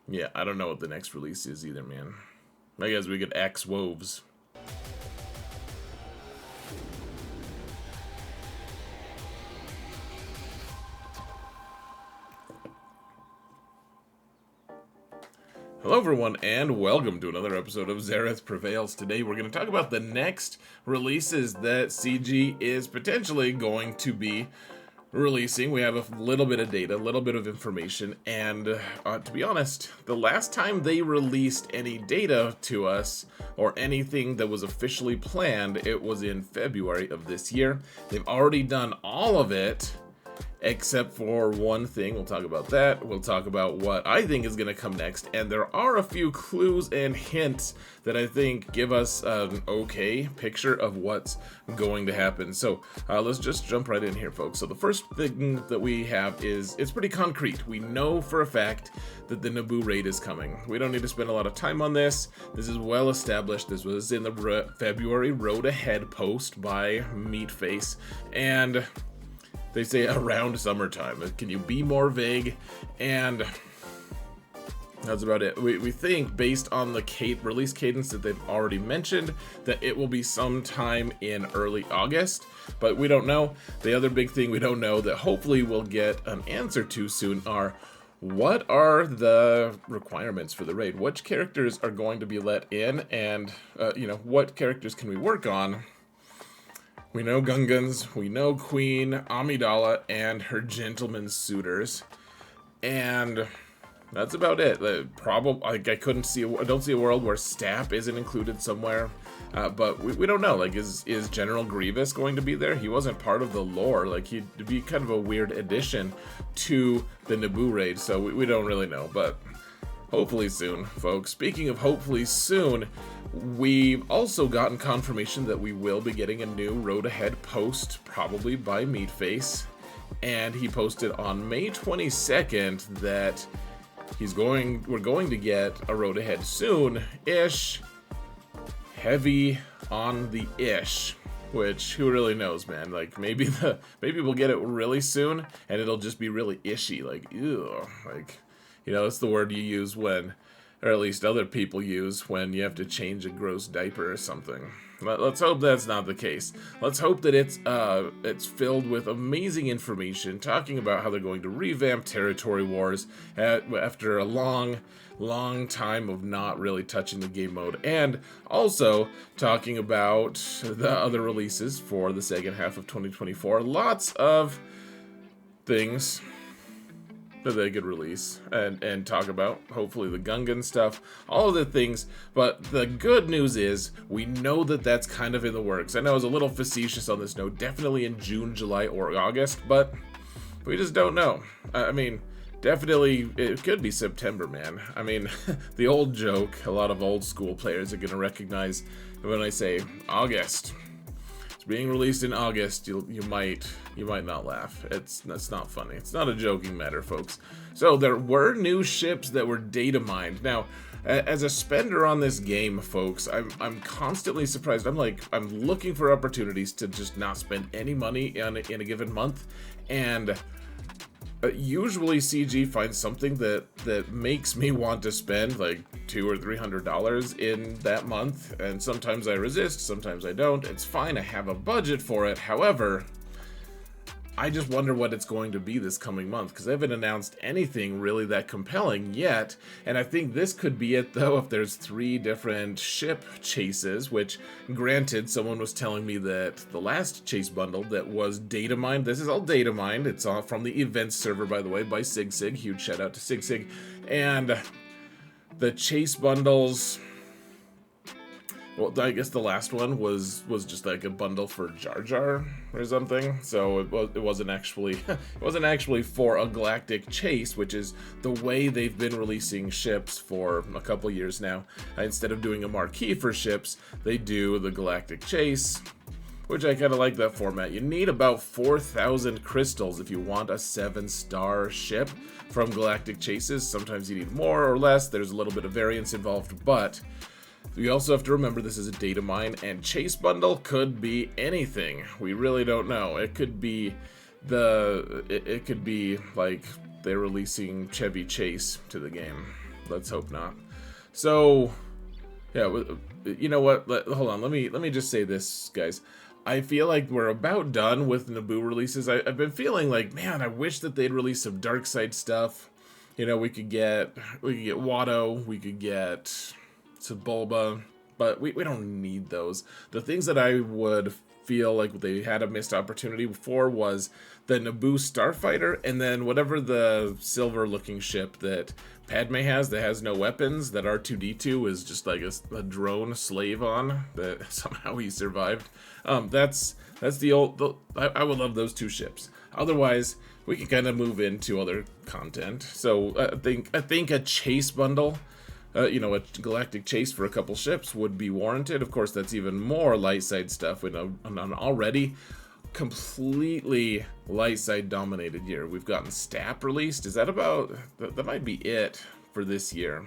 Yeah, I don't know what the next release is either, man. I guess we could X Woves. Hello everyone, and welcome to another episode of Zareth Prevails. Today we're going to talk about the next releases that CG is potentially going to be releasing. We have a little bit of data, a little bit of information, and to be honest, the last time they released any data to us, or anything that was officially planned, it was in February of this year. They've already done all of it, except for one thing. We'll talk about that. We'll talk about what I think is going to come next, and there are a few clues and hints that I think give us an okay picture of what's going to happen. So let's just jump right in here, folks. So the first thing that we have is, it's pretty concrete. We know for a fact that the Naboo Raid is coming. We don't need to spend a lot of time on this. This is well established. This was in the February Road Ahead post by Meatface, and they say around summertime. Can you be more vague? And that's about it. We think, based on the release cadence that they've already mentioned, that it will be sometime in early August, but we don't know. The other big thing we don't know that hopefully we'll get an answer to soon are, what are the requirements for the raid? Which characters are going to be let in, and what characters can we work on? We know Gungans, we know Queen Amidala and her gentleman suitors, and that's about it. I don't see a world where Stapp isn't included somewhere, but we don't know. Like, is General Grievous going to be there? He wasn't part of the lore. Like, he'd be kind of a weird addition to the Naboo Raid, so we don't really know, but hopefully soon, folks. Speaking of hopefully soon, we've also gotten confirmation that we will be getting a new Road Ahead post, probably by Meatface, and he posted on May 22nd that we're going to get a Road Ahead soon-ish, heavy on the ish, which who really knows, man. Like, maybe we'll get it really soon and it'll just be really ishy, like, ew, like, it's the word you use when, or at least other people use when you have to change a gross diaper or something. Let's hope that's not the case. Let's hope that it's filled with amazing information, talking about how they're going to revamp Territory Wars after a long time of not really touching the game mode, and also talking about the other releases for the second half of 2024. Lots of things that they could release and talk about. Hopefully the Gungan stuff, all of the things. But the good news is we know that that's kind of in the works. I know I was a little facetious on this note, definitely in June, July, or August, but we just don't know. I mean, definitely it could be September, man. I mean, the old joke, a lot of old school players are going to recognize when I say August. Being released in August, you might not laugh. That's not funny. It's not a joking matter, folks. So there were new ships that were data mined. Now, as a spender on this game, folks, I'm constantly surprised. I'm looking for opportunities to just not spend any money in a given month, and usually CG finds something that makes me want to spend like $200 or $300 in that month, and sometimes I resist, sometimes I don't. It's fine, I have a budget for it. However, I just wonder what it's going to be this coming month, because they haven't announced anything really that compelling yet, and I think this could be it, though, if there's 3 different ship chases, which, granted, someone was telling me that the last chase bundle that was data mined, this is all data mined, it's all from the events server, by the way, by SigSig, huge shout out to SigSig, and the chase bundles, well, I guess the last one was just like a bundle for Jar Jar or something. So it wasn't actually for a galactic chase, which is the way they've been releasing ships for a couple years now. Instead of doing a marquee for ships, they do the galactic chase, which I kind of like that format. You need about 4,000 crystals if you want a 7-star ship from galactic chases. Sometimes you need more or less. There's a little bit of variance involved, but you also have to remember this is a data mine, and chase bundle could be anything. We really don't know. It could be it could be like they're releasing Chevy Chase to the game. let's hope not. So, yeah, you know what? Hold on. Let me just say this, guys. I feel like we're about done with Naboo releases. I've been feeling like, man, I wish that they'd release some dark side stuff. You know, we could get Watto, we could get Sebulba, but we don't need those. The things that I would feel like they had a missed opportunity for was the Naboo Starfighter, and then whatever the silver looking ship that Padme has that has no weapons, that R2-D2 is just like a drone slave on, that somehow he survived. That's the old, I would love those two ships. Otherwise, we can kind of move into other content. So I think a chase bundle, you know, a galactic chase for a couple ships would be warranted. Of course, that's even more light side stuff in an already completely light side dominated year. We've gotten Stap released. Is that about, that might be it for this year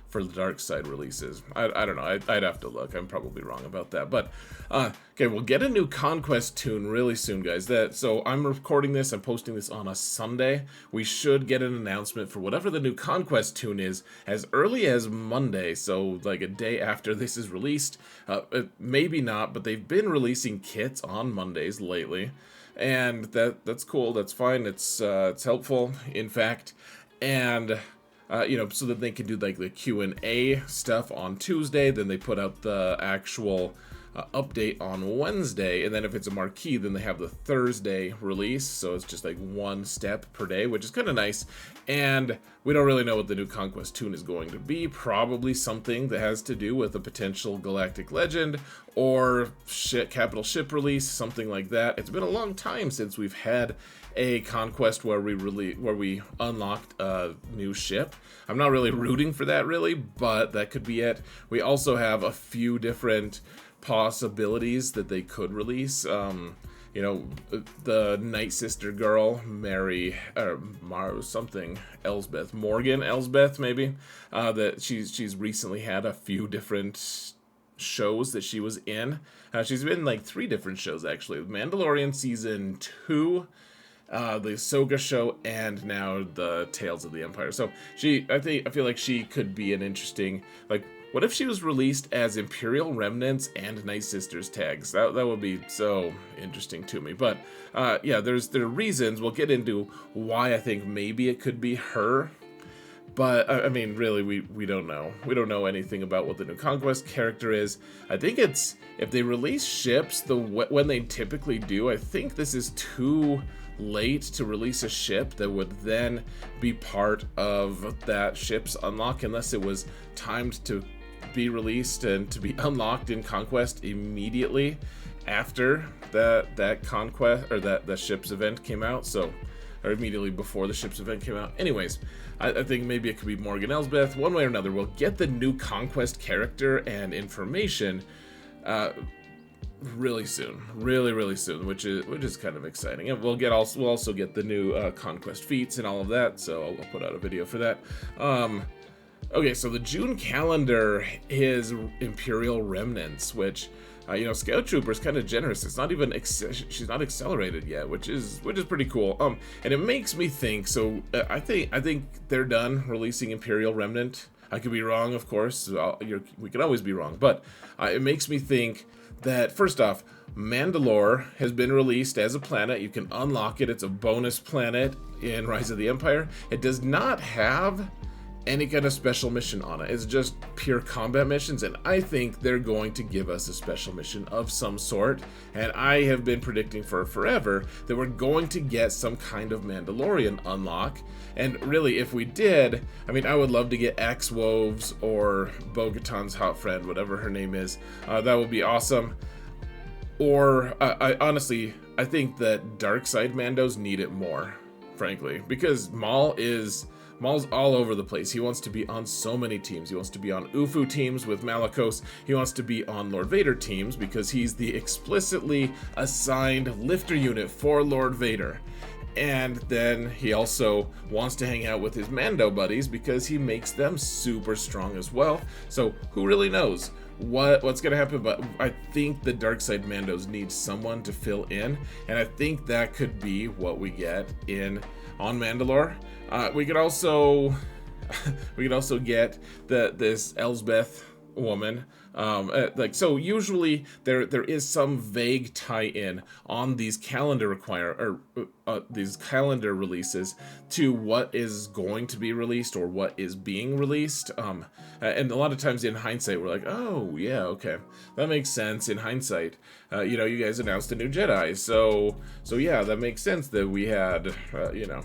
for the dark side releases. I don't know. I'd have to look. I'm probably wrong about that. But okay, we'll get a new Conquest Toon really soon, guys. So I'm recording this. I'm posting this on a Sunday. We should get an announcement for whatever the new Conquest Toon is as early as Monday. So like a day after this is released. Maybe not, but they've been releasing kits on Mondays lately, and that's cool. That's fine. It's helpful, in fact, and. You know, so that they can do like the Q&A stuff on Tuesday, then they put out the actual update on Wednesday, and then if it's a marquee, then they have the Thursday release, so it's just like one step per day, which is kind of nice. And we don't really know what the new Conquest Toon is going to be. Probably something that has to do with a potential Galactic Legend or capital ship release, something like that. It's been a long time since we've had a conquest where we unlocked a new ship. I'm not really rooting for that, really, but that could be it. We also have a few different possibilities that they could release. You know, the Night Sister girl, Morgan Elsbeth, maybe. That she's recently had a few different shows that she was in. She's been in like 3 different shows, actually. Mandalorian season 2, the swgoh show, and now the Tales of the Empire. So I feel like she could be an interesting, like, what if she was released as Imperial Remnants and Night Sisters tags? That would be so interesting to me. But yeah, there are reasons. We'll get into why I think maybe it could be her. But I mean, really, we don't know. We don't know anything about what the new Conquest character is. I think it's, if they release ships when they typically do, I think this is too late to release a ship that would then be part of that ship's unlock, unless it was timed to be released and to be unlocked in Conquest immediately after that conquest, or that ship's event came out. So, or immediately before the ship's event came out. Anyways, I think maybe it could be Morgan Elsbeth. One way or another, we'll get the new Conquest character and information really soon, really soon, which is kind of exciting. And we'll also get the new Conquest feats and all of that. So I'll put out a video for that. Okay, so the June calendar is Imperial Remnants, which, you know, Scout Trooper's kind of generous. It's not even she's not accelerated yet, which is pretty cool. And it makes me think. So I think they're done releasing Imperial Remnant. I could be wrong, of course. We could always be wrong, but it makes me think that, first off, Mandalore has been released as a planet. You can unlock it. It's a bonus planet in Rise of the Empire. It does not have any kind of special mission on it. It's just pure combat missions, and I think they're going to give us a special mission of some sort. And I have been predicting for forever that we're going to get some kind of Mandalorian unlock. And really, if we did, I mean, I would love to get X-Woves or Bo-Katan's hot friend, whatever her name is. That would be awesome. Or I honestly think that dark side Mandos need it more, frankly, because Maul's all over the place. He wants to be on so many teams. He wants to be on Ufu teams with Malicos. He wants to be on Lord Vader teams because he's the explicitly assigned lifter unit for Lord Vader. And then he also wants to hang out with his Mando buddies because he makes them super strong as well. So who really knows what's going to happen? But I think the dark side Mandos need someone to fill in, and I think that could be what we get on Mandalore. We could also, we can also get this Elsbeth woman. Like, so usually there is some vague tie-in on these calendar these calendar releases to what is going to be released or what is being released. And a lot of times in hindsight, we're like, oh yeah, okay, that makes sense. In hindsight, you know, you guys announced a new Jedi, so yeah, that makes sense that we had, you know,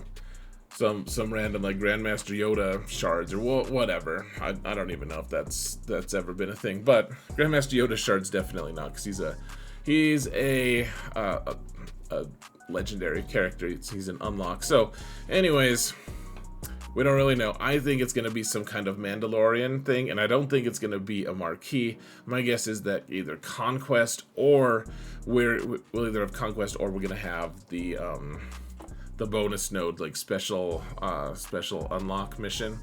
some random like Grandmaster Yoda shards or whatever. I don't even know if that's ever been a thing, but Grandmaster Yoda shards definitely not, because he's a legendary character. He's an unlock. So anyways, we don't really know. I think it's going to be some kind of Mandalorian thing, and I don't think it's going to be a marquee. My guess is that either Conquest, or we'll either have Conquest, or we're going to have the bonus node, like special unlock mission.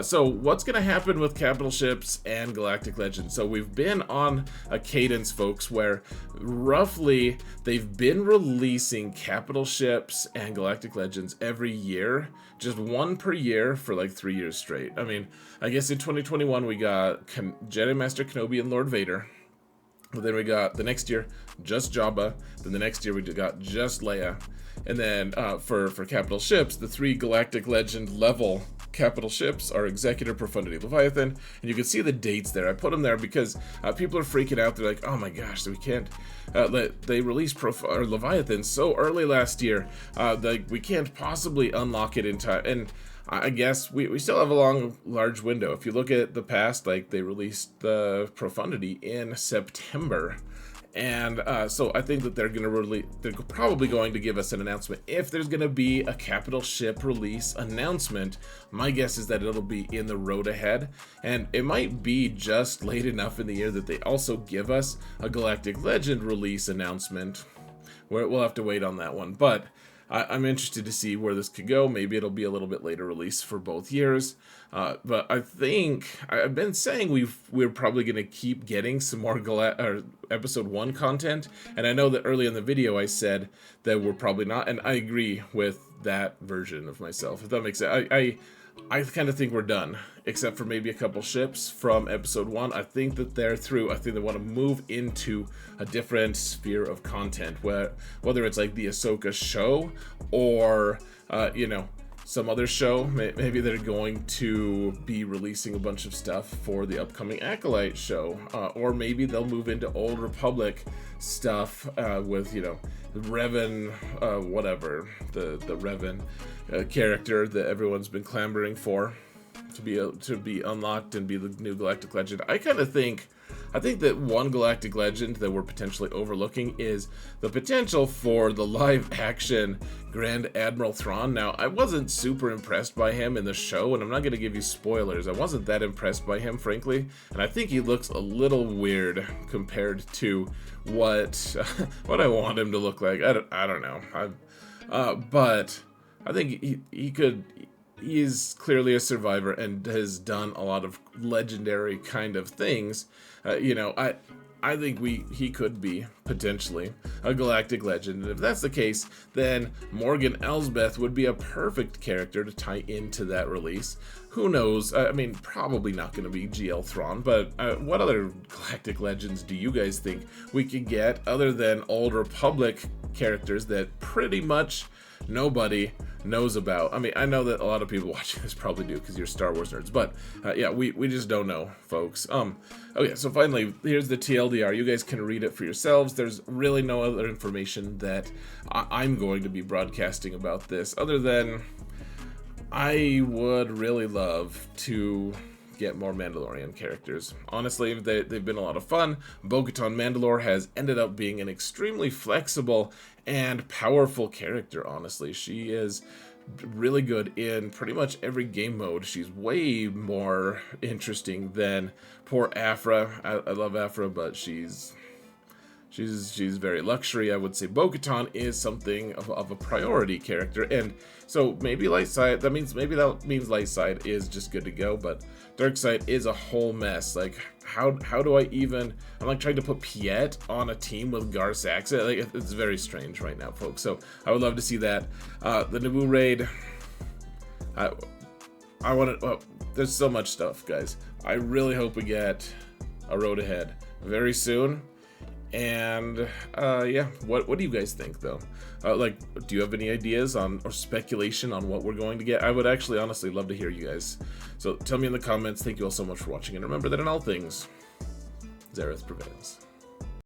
So what's going to happen with capital ships and Galactic Legends? So we've been on a cadence, folks, where roughly they've been releasing capital ships and Galactic Legends every year, just one per year for like 3 years straight. I mean, I guess in 2021 we got Jedi Master Kenobi and Lord Vader. But then we got the next year just Jabba. Then the next year we got just Leia. And then for capital ships, the 3 Galactic Legend level capital ships are Executor, Profundity, Leviathan. And you can see the dates there. I put them there because people are freaking out. They're like, oh my gosh, so we can't they released Leviathan so early last year. Like, we can't possibly unlock it in time. And I guess we still have a large window. If you look at the past, like, they released the Profundity in September. And so I think that they're probably going to give us an announcement. If there's going to be a capital ship release announcement, my guess is that it'll be in the road ahead. And it might be just late enough in the year that they also give us a Galactic Legend release announcement. We'll have to wait on that one. But I'm interested to see where this could go. Maybe it'll be a little bit later release for both years. But I think I've been saying we're probably going to keep getting some more episode 1 content. And I know that early in the video I said that we're probably not, and I agree with that version of myself, if that makes sense. I kind of think we're done, except for maybe a couple ships from episode 1. I think that they're through. I think they want to move into a different sphere of content, whether it's like the Ahsoka show or, you know, some other show. Maybe they're going to be releasing a bunch of stuff for the upcoming Acolyte show, or maybe they'll move into Old Republic stuff with, you know, Revan, whatever, the Revan character that everyone's been clamoring for to be unlocked and be the new Galactic Legend. I think that one Galactic Legend that we're potentially overlooking is the potential for the live action Grand Admiral Thrawn. Now, I wasn't super impressed by him in the show, and I'm not going to give you spoilers. I wasn't that impressed by him, frankly, and I think he looks a little weird compared to what I want him to look like. I don't know. But I think he's clearly a survivor and has done a lot of legendary kind of things. You know, I think he could be potentially a Galactic Legend. And if that's the case, then Morgan Elsbeth would be a perfect character to tie into that release. Who knows? I mean, probably not going to be GL Thrawn, but what other Galactic Legends do you guys think we could get other than Old Republic characters that pretty much nobody knows about? I mean, I know that a lot of people watching this probably do because you're Star Wars nerds, but yeah, we just don't know, folks. Okay, so finally, here's the TLDR. You guys can read it for yourselves. There's really no other information that I'm going to be broadcasting about this, other than I would really love to get more Mandalorian characters. Honestly, they've been a lot of fun. Bo-Katan Mandalore has ended up being an extremely flexible and powerful character, honestly. She is really good in pretty much every game mode. She's way more interesting than poor Afra. I love Afra, but she's very luxury. I would say Bo-Katan is something of a priority character, and so maybe light side. That means light side is just good to go, but dark side is a whole mess. Like, how do I even? I'm like trying to put Piet on a team with Gar Saxon. Like, it's very strange right now, folks. So I would love to see that. The Naboo Raid. I want to. Oh, there's so much stuff, guys. I really hope we get a road ahead very soon. And yeah, what do you guys think though? Like, do you have any ideas on or speculation on what we're going to get? I would actually honestly love to hear you guys. So tell me in the comments. Thank you all so much for watching, and remember that in all things, Xerath prevails.